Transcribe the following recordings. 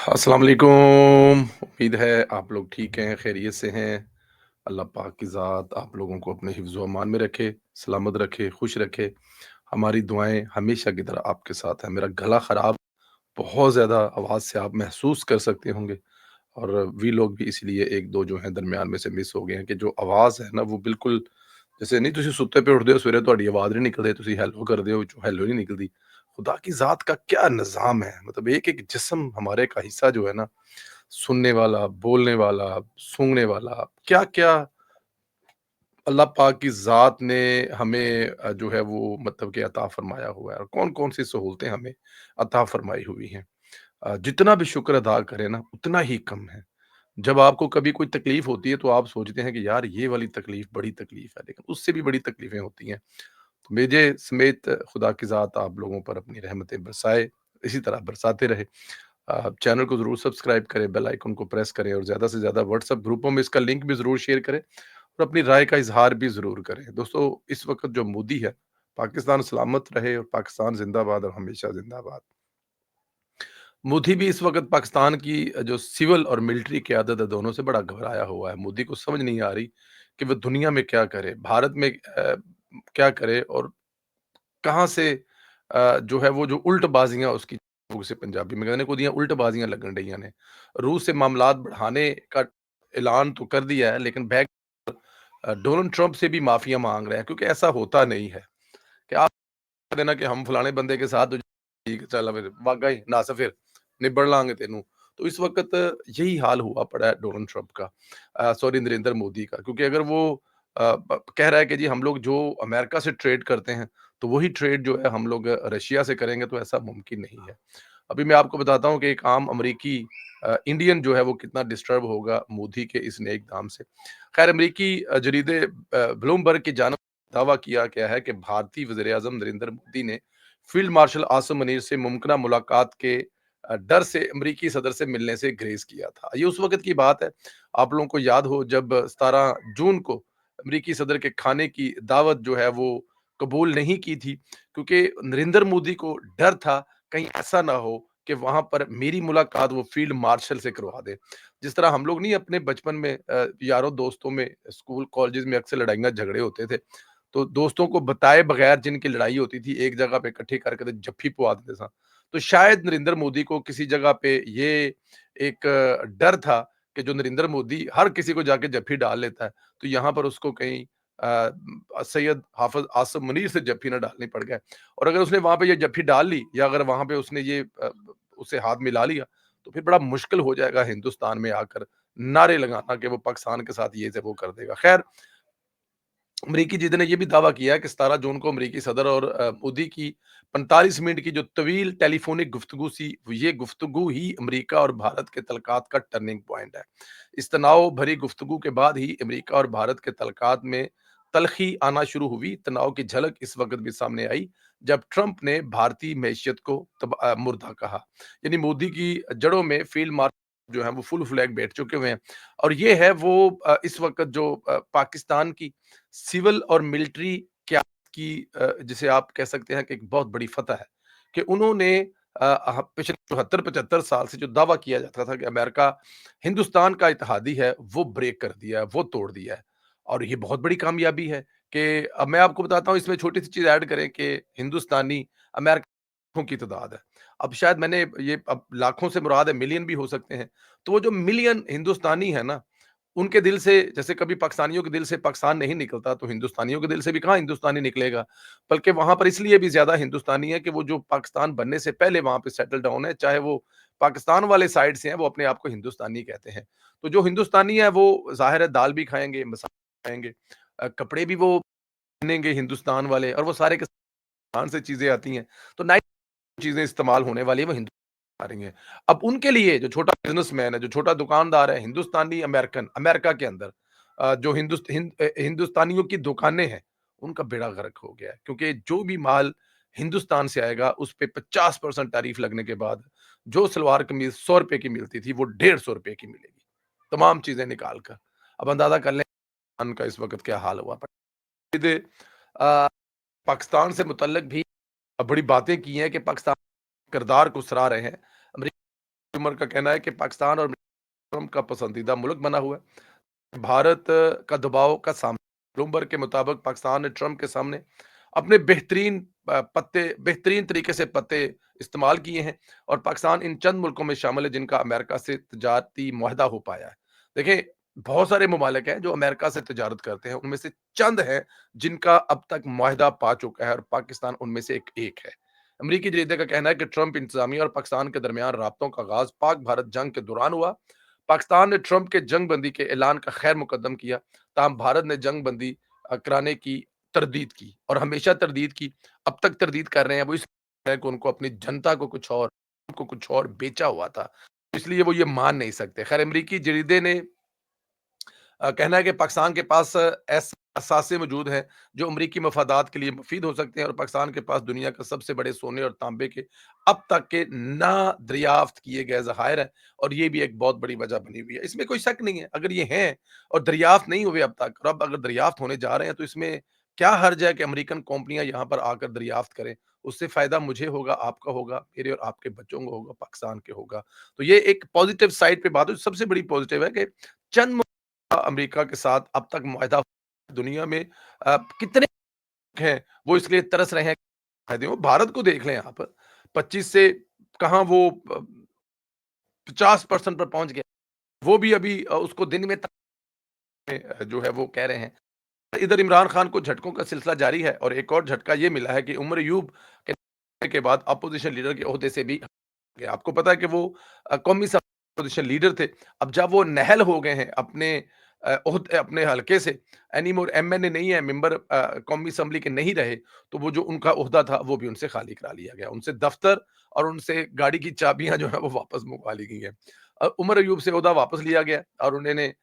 अस्सलाम वालेकुम। उम्मीद है आप लोग ठीक हैं, खैरियत से हैं। अल्लाह पाक की ज़ात आप लोगों को अपने हिफ्ज़ व अमान में रखे, सलामत रखे, खुश रखे। हमारी दुआएँ हमेशा की तरह आपके साथ हैं। मेरा गला ख़राब, बहुत ज़्यादा आवाज़ से आप महसूस कर सकते होंगे और वी लोग भी इसलिए 1-2 जो हैं दरमियान में से मिस हो गए हैं कि जो आवाज़ है ना वो बिल्कुल जैसे नहीं तुसी सुत्ते पे उठदे हो सवेरे तुहाडी आवाज़ नहीं निकलदी, तुसी हेलो करदे हो विचों हेलो नहीं निकलदी। खुदा की ज़ात का क्या निज़ाम है, मतलब एक-एक जिस्म हमारे का हिस्सा जो है ना, सुनने वाला, बोलने वाला, सूंघने वाला, क्या-क्या अल्लाह पाक की ज़ात ने हमें जो है वो मतलब कि अता फ़रमाया हुआ है और कौन-कौन सी सहूलतें हमें अता फ़रमाई हुई हैं। जितना भी शुक्र अदा करें ना, उतना ही कम है। जब आपको कभी कोई तकलीफ़ होती है, तो आप सोचते हैं कि यार ये वाली तकलीफ़ बड़ी तकलीफ़ है, लेकिन उससे भी बड़ी तकलीफ़ें होती हैं। तो मुझे समेत खुदा की ज़ात आप लोगों पर अपनी रहमतें बरसाए, इसी तरह बरसाते रहे। चैनल को ज़रूर सब्सक्राइब करें, बेल आइकन को प्रेस करें और ज़्यादा से ज़्यादा व्हाट्सएप ग्रुपों में इसका लिंक भी ज़रूर शेयर करें और अपनी राय का इज़हार भी ज़रूर करें। दोस्तों, इस वक़्त जो मोदी है, पाकिस्तान सलामत रहे और पाकिस्तान ज़िंदाबाद और हमेशा ज़िंदाबाद। मोदी भी इस वक़्त पाकिस्तान की जो सिविल और मिलिट्री क़यादत है, दोनों से बड़ा घबराया हुआ है। मोदी को समझ नहीं आ रही कि वो दुनिया में क्या करे? भारत में क्या करे और कहाँ से जो है वो जो उल्टबाज़ियाँ उसकी उसे पंजाबी में कहने को दियां उल्टबाज़ियाँ लगन रहियां ने। रूस से मामलात बढ़ाने का ऐलान तो कर दिया है, लेकिन बैक डोनाल्ड ट्रंप से भी माफ़िया माँग रहे हैं क्योंकि ऐसा होता नहीं है कि आप कह देना कि हम फलाने बंदे के साथ ठीक है, चल फिर वाक़ई नस फिर निबड़ लांगे तेनू। तो इस वक़्त यही हाल हुआ पड़ा है डोनाल्ड ट्रंप का, सॉरी नरेंद्र मोदी का, क्योंकि अगर वो कह रहा है कि जी हम लोग जो अमेरिका से ट्रेड करते हैं, तो वही ट्रेड जो है हम लोग रशिया से करेंगे, तो ऐसा मुमकिन नहीं है। अभी मैं आपको बताता हूँ कि एक आम अमरीकी इंडियन जो है वो कितना डिस्टर्ब होगा मोदी के इस नेक काम से। खैर अमरीकी जरीदे ब्लूमबर्ग की जानब दावा किया गया है कि भारतीय वज़ीर-ए-आज़म नरेंद्र मोदी ने फील्ड मार्शल आसिम मुनीर से मुमकिना मुलाकात के डर से अमरीकी सदर से मिलने से गुरेज़ किया था। ये उस वक़्त की बात है, आप लोगों को याद हो जब 17 जून को अमरीकी सदर के खाने की दावत जो है वो कबूल नहीं की थी, क्योंकि नरेंद्र मोदी को डर था कहीं ऐसा ना हो कि वहाँ पर मेरी मुलाकात वो फील्ड मार्शल से करवा दे। जिस तरह हम लोग नहीं अपने बचपन में यारों दोस्तों में स्कूल कॉलेजेस में अक्सर लड़ाइयाँ झगड़े होते थे। तो दोस्तों को बताए बगैर जिनकी लड़ाई होती थी, एक जगह पे इकट्ठे करके तो जप्फी पवा देते थे। तो शायद नरेंद्र मोदी को किसी जगह पे ये एक डर था कि जो नरेंद्र मोदी हर किसी को जाके जप्फी डाल लेता है, तो यहाँ पर उसको कहीं सैयद हाफ़िज़ आसिम मुनीर से जप्फी ना डालनी पड़ जाए। और अगर उसने वहाँ पे ये जप्फी डाल ली या अगर वहाँ पे उसने ये उससे हाथ मिला लिया, तो फिर बड़ा मुश्किल हो जाएगा हिंदुस्तान में आकर नारे लगाना कि वो पाकिस्तान के साथ ये से वो कर देगा। खैर अमरीकी जिद ने यह भी दावा किया कि 17 जून को अमरीकी सदर और मोदी की 45 मिनट की जो तवील टेलीफोनिक गुफ्तगू सी, ये गुफ्तगू ही अमरीका और भारत के तल्कात का टर्निंग पॉइंट है। इस तनाव भरी गुफ्तगू के बाद ही अमरीका और भारत के तल्कात में तलखी आना शुरू हुई। तनाव की झलक इस वक़्त भी सामने आई जब ट्रंप ने भारतीय मैशियत को मुर्दा कहा। यानी मोदी की जड़ों में फील्ड मार्शल जो है वो फुल फ्लैग बैठ चुके हुए हैं और ये है वो इस वक़्त जो पाकिस्तान की सिविल और मिलिट्री क्या की जिसे आप कह सकते हैं कि एक बहुत बड़ी फतह है कि उन्होंने पिछले 74-75 साल से जो दावा किया जाता था कि अमेरिका हिंदुस्तान का इत्तेहादी है, वो ब्रेक कर दिया है, वो तोड़ दिया है। और ये बहुत बड़ी कामयाबी है कि अब मैं आपको बताता हूँ इसमें छोटी-सी चीज़ ऐड करें कि हिंदुस्तानी अमेरिकन की तादाद है। अब शायद मैंने ये अब लाखों से मुराद है, मिलियन भी हो सकते हैं। तो वो जो मिलियन हिंदुस्तानी है ना, उनके दिल से जैसे कभी पाकिस्तानियों के दिल से पाकिस्तान नहीं निकलता, तो हिंदुस्तानियों के दिल से भी कहाँ हिंदुस्तानी निकलेगा। बल्कि वहाँ पर इसलिए भी ज़्यादा हिंदुस्तानी है कि वो जो पाकिस्तान बनने से पहले वहाँ पे सेटल डाउन है, चाहे वो पाकिस्तान वाले साइड से हैं, वो अपने आप को हिंदुस्तानी कहते हैं। तो जो हिंदुस्तानी है वो ज़ाहिर है दाल भी खाएँगे, मसाले खाएँगे, कपड़े भी वो पहनेंगे हिंदुस्तान वाले और वो सारे के पाकिस्तान से चीज़ें आती हैं। तो नाइ चीज़ें इस्तेमाल होने वाली है वो आ रही हैं। अब उनके लिए जो छोटा बिज़नेसमैन है, जो छोटा दुकानदार है, हिंदुस्तानी अमेरिकन, अमेरिका के अंदर जो हिंदुस्तानियों की दुकानें हैं, उनका बेड़ा गर्क हो गया है। क्योंकि जो भी माल हिंदुस्तान से आएगा, उस पे 50% टैरिफ लगने के बाद, जो सलवार कमीज़ ₹100 की मिलती थी, वो ₹150 की मिलेगी। तमाम चीज़ें निकाल कर। अब अंदाज़ा कर लें पाकिस्तान का इस वक़्त क्या हाल हुआ पड़ा है। पाकिस्तान से मुतल्लिक भी बड़ी बातें की हैं कि पाकिस्तान किरदार को सराह रहे हैं। उमर का कहना है कि पाकिस्तान और ट्रंप का पसंदीदा मुल्क बना हुआ है। भारत का दबाव का सामना, ब्लूमबर्ग के मुताबिक पाकिस्तान ने ट्रंप के सामने अपने बेहतरीन तरीके से पत्ते इस्तेमाल किए हैं और पाकिस्तान इन चंद मुल्कों में शामिल है जिनका अमेरिका से तजारती मुआहदा हो पाया है। देखिए, बहुत सारे ममालिक हैं जो अमेरिका से तजारत करते हैं, उनमें से चंद हैं जिनका अब तक मुआहदा पा चुका है और पाकिस्तान उनमें से एक है। अमरीकी जरीदे का कहना है कि ट्रंप इंतजामिया और पाकिस्तान के दरमियान राब्तों का आगाज पाक भारत जंग के दौरान हुआ। पाकिस्तान ने ट्रंप के जंग बंदी के ऐलान का खैर मुकदम किया, ताहम भारत ने जंग बंदी कराने की तरदीद की और हमेशा तरदीद की, अब तक तरदीद कर रहे हैं। वो इस है कि उनको अपनी जनता को कुछ और बेचा हुआ था, इसलिए वो ये मान नहीं सकते। खैर, अमरीकी जरीदे ने कहना है कि पाकिस्तान के पास ऐसे असासे मौजूद हैं जो अमरीकी मफादात के लिए मुफीद हो सकते हैं और पाकिस्तान के पास दुनिया के सबसे बड़े सोने और तांबे के अब तक के ना दरियाफ्त किए गए ज़खायर हैं और ये भी एक बहुत बड़ी वजह बनी हुई है। इसमें कोई शक नहीं है, अगर ये हैं और दरियाफ्त नहीं हुए अब तक और अब अगर दरियाफ्त होने जा रहे हैं तो इसमें क्या हर्ज है कि अमेरिकन कंपनियां यहाँ पर आकर दरियाफ्त करें। उससे फायदा मुझे होगा, आपका होगा, मेरे और आपके बच्चों को होगा, पाकिस्तान के होगा। तो ये एक पॉजिटिव साइड पे बात है। सबसे बड़ी पॉजिटिव है कि चंद अमेरिका के साथ अब तक मुआहदा दुनिया में कितने हैं वो इसलिए तरस रहे हैं फायदे हो। भारत को देख लें आप, 25 से कहाँ वो 50% पर पहुंच गया। वो भी अभी उसको दिन में जो है वो कह रहे हैं। इधर इमरान खान को झटकों का सिलसिला जारी है और एक और झटका ये मिला है कि उमर यूब के बाद अपोजिशन लीडर के ओहदे से भी गया। आपको पता है कि वो कौमी अपोजिशन लीडर थे। अब जब वो नहल हो गए हैं अपने हलके से, एनी मोर एमएनए नहीं है, मेंबर कौमी असेंबली के नहीं रहे, तो वो जो उनका ओहदा था वो भी उनसे खाली करा लिया गया। उनसे दफ्तर और उनसे गाड़ी की चाबियां जो है वो वापस मंगवा ली गई हैं। उमर अयूब से ओहदा वापस लिया गया और उन्होंने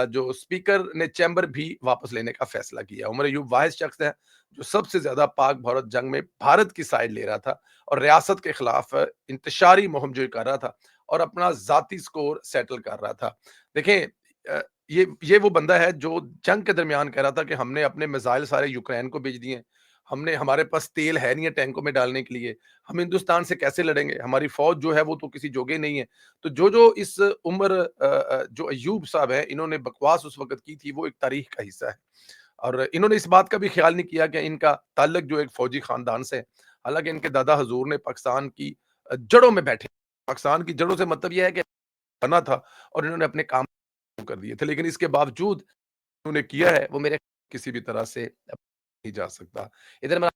जो स्पीकर ने चैम्बर भी वापस लेने का फैसला किया। उमर अयूब वाहिद शख्स है जो सबसे ज्यादा पाक भारत जंग में भारत की साइड ले रहा था और रियासत के खिलाफ इंतशारी मुहिम जो कर रहा था और अपना जाती स्कोर सेटल कर रहा था। देखें, अ, ये वो बंदा है जो जंग के दरमियान कह रहा था कि हमने अपने मिसाइल सारे यूक्रेन को भेज दिए हैं, हमने हमारे पास तेल है नहीं है टैंकों में डालने के लिए, हम हिंदुस्तान से कैसे लड़ेंगे, हमारी फौज जो है वो तो किसी जोगे नहीं है। तो जो इस उम्र जो अयूब साहब है, इन्होंने बकवास उस वक्त की थी, वो एक तारीख का हिस्सा है और इन्होंने इस बात का भी ख्याल नहीं किया कि इनका ताल्लुक जो एक फौजी खानदान से है। हालांकि इनके दादा हजूर ने पाकिस्तान की जड़ों में बैठे, पाकिस्तान की जड़ों से मतलब यह है कि बना था और इन्होंने अपने काम कर दिए थे, लेकिन इसके बावजूद उन्होंने किया है वो मेरे किसी भी तरह से नहीं जा सकता। इधर मेरा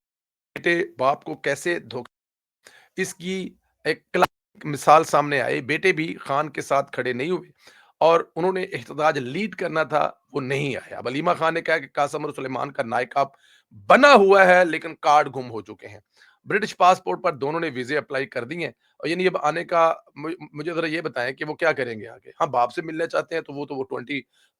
बेटे बाप को कैसे धोखा, इसकी एक क्लासिक मिसाल सामने आई। बेटे भी खान के साथ खड़े नहीं हुए और उन्होंने एहतजाज लीड करना था, वो नहीं आया। अब अलीमा खान ने कहा कि कासम और सुलेमान का नायकाब बना हुआ है लेकिन कार्ड गुम हो चुके हैं। ब्रिटिश पासपोर्ट पर दोनों ने वीजे अप्लाई कर दिए हैं और यानी अब आने का मुझे जरा ये बताएं कि वो क्या करेंगे आगे। हाँ, बाप से मिलना चाहते हैं तो वो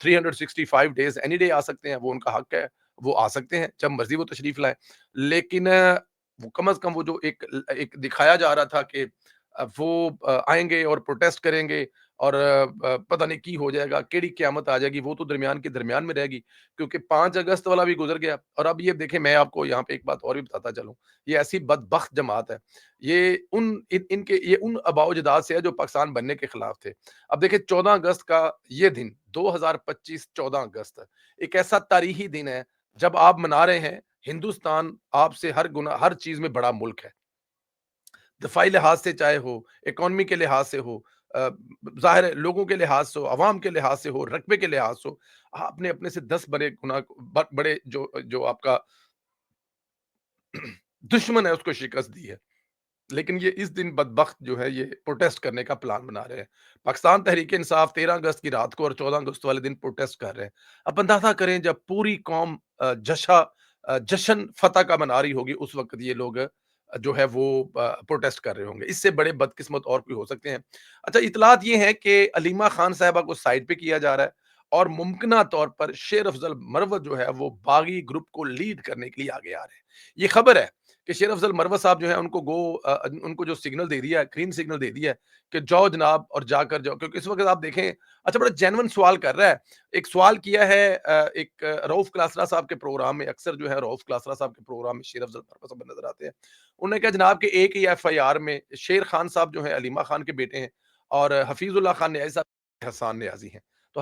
365 डेज एनी डे आ सकते हैं, वो उनका हक है, वो आ सकते हैं जब मर्जी वो तशरीफ लाएं। लेकिन वो कम अज कम वो जो एक दिखाया जा रहा था कि वो आएंगे और प्रोटेस्ट करेंगे और पता नहीं की हो जाएगा, केड़ी क़यामत आ जाएगी, वो तो दरमियान के दरमियान में रहेगी क्योंकि 5 अगस्त वाला भी गुज़र गया और अब ये देखें, मैं आपको यहाँ पे एक बात और भी बताता चलूँ, ये ऐसी बदबख्त जमात है, ये उन आबाओ-अजदाद से है जो पाकिस्तान बनने के खिलाफ थे। अब देखिए 14 अगस्त का ये दिन 2025 14 अगस्त एक ऐसा तारीखी दिन है जब आप मना रहे हैं हिंदुस्तान आपसे हर चीज़ में बड़ा मुल्क है। दफ़ाई लिहाज से चाहे हो, इकॉनमी के लिहाज से हो, ज़ाहिर है लोगों के लिहाज से हो, अवाम के लिहाज से हो, रक़बे के लिहाज से हो, आपने अपने से 10 बड़े गुना बड़े जो जो आपका दुश्मन है उसको शिकस्त दी है। लेकिन ये इस दिन बदबख्त जो है ये प्रोटेस्ट करने का प्लान बना रहे हैं। पाकिस्तान तहरीक इंसाफ 13 अगस्त की रात को और 14 अगस्त वाले दिन प्रोटेस्ट कर रहे हैं। अब अंदाज़ा करें जब पूरी कौम जश्न फ़तह का मना रही होगी उस वक़्त ये लोग जो है वो प्रोटेस्ट कर रहे होंगे। इससे बड़े बदकिस्मत और कोई हो सकते हैं। अच्छा, इत्तलात ये हैं कि अलीमा खान साहिबा को साइड पे किया जा रहा है और मुमकिना तौर पर शेर अफ़ज़ल मरवत जो है वो बागी ग्रुप को लीड करने के लिए आगे आ रहे हैं। ये खबर है कि शेर अफ़ज़ल मरवत साहब जो है उनको जो सिग्नल दे दिया है, ग्रीन सिग्नल दे दिया है कि जाओ जनाब और जाकर जाओ, क्योंकि इस वक़्त आप देखें, अच्छा बड़ा जेन्युइन सवाल कर रहा है। एक सवाल किया है एक रऊफ़ क्लासरा साहब के प्रोग्राम में, अक्सर जो है रऊफ़ क्लासरा साहब के प्रोग्राम में शेर अफ़ज़ल मरवत साहब नज़र आते हैं। उन्होंने कहा जनाब कि एक ही एफआईआर में शेर खान साहब जो है अलीमा खान के बेटे हैं اور حفیظ اللہ خان نیازی صاحب حسان نیازی ہیں، تو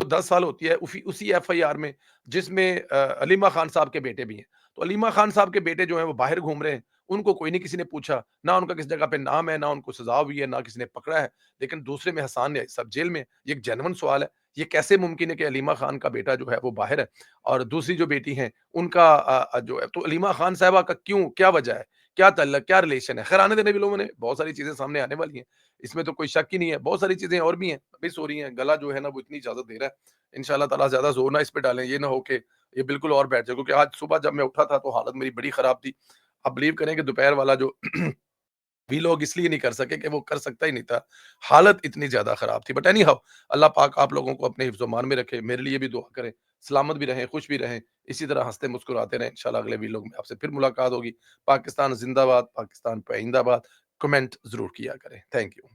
10 سال ہوتی ہے اسی ایف آئی آر میں، جس میں علیمہ خان صاحب کے بیٹے بھی ہیں، تو علیمہ خان صاحب کے بیٹے جو ہیں وہ باہر گھوم رہے ہیں، ان کو کوئی نہیں کسی نے پوچھا، نہ ان کا کسی جگہ پہ نام ہے، نہ ان کو سزا ہوئی ہے، نہ کسی نے پکڑا ہے، لیکن دوسرے میں حسان نیازی صاحب جیل میں، یہ ایک جینون سوال ہے، یہ کیسے ممکن ہے کہ علیمہ خان کا بیٹا جو ہے وہ باہر ہے اور دوسری جو بیٹی ہیں ان کا جو ہے، تو علیمہ خان صاحبہ کا کیوں، کیا وجہ ہے، کیا تعلق، کیا ریلیشن ہے؟ خیر آنے دینے بھی لوگوں نے بہت ساری چیزیں سامنے آنے والی ہیں، اس میں تو کوئی شک ہی نہیں ہے، بہت ساری چیزیں اور بھی ہیں مس ہو رہی ہیں، گلا جو ہے نا وہ اتنی اجازت دے رہا ہے، انشاءاللہ تعالیٰ زیادہ زور نہ اس پہ ڈالیں، یہ نہ ہو کہ یہ بالکل اور بیٹھ جائے، کیونکہ آج صبح جب میں اٹھا تھا تو حالت میری بڑی خراب تھی، آپ بلیو کریں کہ دوپہر والا جو بھی لوگ اس لیے نہیں کر سکے کہ وہ کر سکتا ہی نہیں تھا، حالت اتنی زیادہ خراب تھی، بٹ اینی ہاؤ اللہ پاک آپ لوگوں کو اپنے حفظ و امان میں رکھے، میرے لیے بھی دعا کریں، سلامت بھی رہیں، خوش بھی رہیں، اسی طرح ہنستے مسکراتے رہیں، انشاءاللہ اگلے ویلوگ میں آپ سے پھر ملاقات ہوگی۔ پاکستان زندہ باد، پاکستان پائندہ باد، کمنٹ ضرور کیا کریں، تھینک یو۔